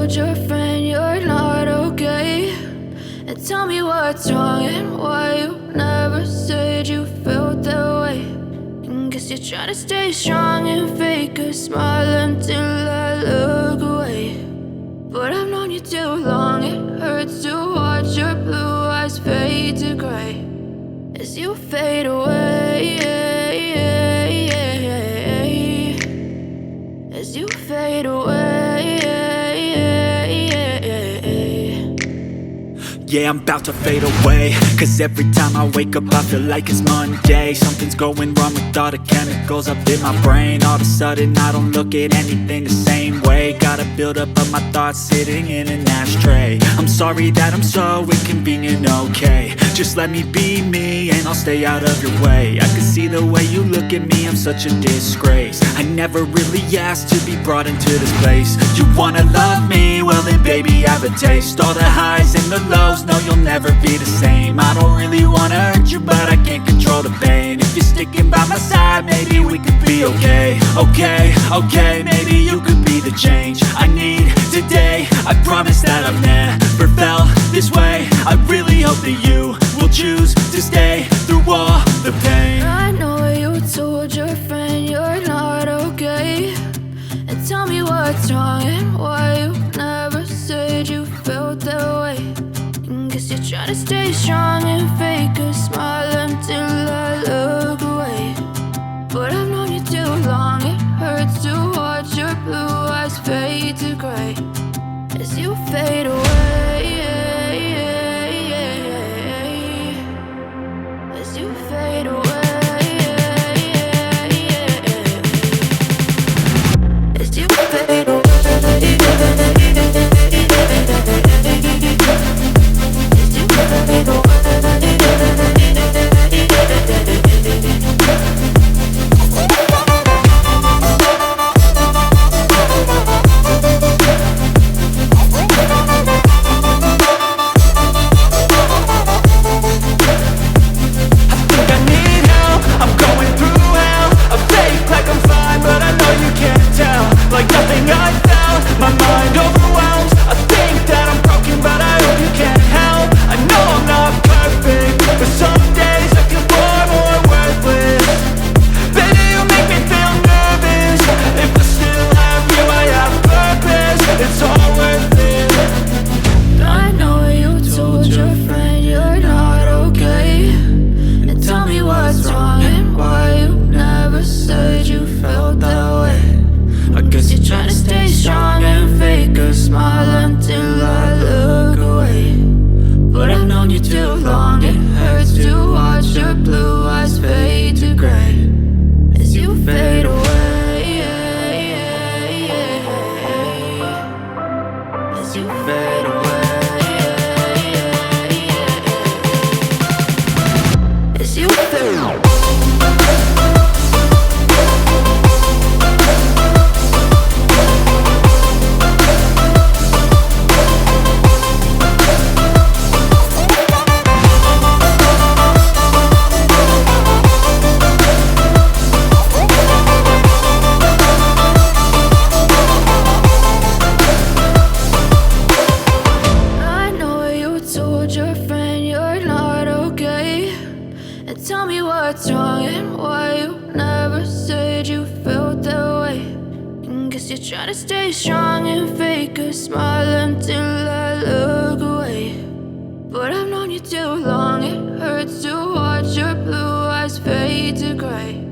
told your friend you're not okay, and tell me what's wrong and why you never said you felt that way. And guess you're trying to stay strong and fake a smile until I look away. But I've known you too long, it hurts to watch your blue eyes fade to gray as you fade away, as you fade away. Yeah, I'm about to fade away, cause every time I wake up I feel like it's Monday. Something's going wrong with all the chemicals up in my brain. All of a sudden I don't look at anything the same way. Got a build up of my thoughts sitting in an ashtray. I'm sorry that I'm so inconvenient, okay. Just let me be me and I'll stay out of your way. I can see the way you look at me, I'm such a disgrace. I never really asked to be brought into this place. You wanna love me? Well then baby, have a taste. All the highs and the lows, no, you'll never be the same. I don't really wanna hurt you, but I can't control the pain. If you're sticking by my side, maybe we could be okay. Okay, maybe you could be the change I need today. I promise that I've never felt this way. I really hope that you will choose to stay through all the pain. I know you told your friend you're not okay, and tell me what's wrong and why you never said you felt that way. And guess you're trying to stay strong and fake a smile until I look away. But I've known you too long, it hurts to watch your blue eyes fade to gray as you fade away, as you fade away. As you fade away, as you fade away. Like nothing I found, my mind overwhelms. I think that I'm broken, but I hope you can't help. I know I'm not perfect, but some days I feel far more worthless. Baby, you make me feel nervous. If I still have you, I have purpose. It's all worth it. I know you told your friend you're not okay, and tell me what's wrong and why you never said you felt that way. I guess you're trying to stay strong and fake a smile until I look away. But I've known you too long, it hurts to watch your blue eyes fade to gray as you fade away, as you fade away, as you fade away. Your friend you're not okay, and tell me what's wrong and why you never said you felt that way. And guess you're trying to stay strong and fake a smile until I look away. But I've known you too long, it hurts to watch your blue eyes fade to gray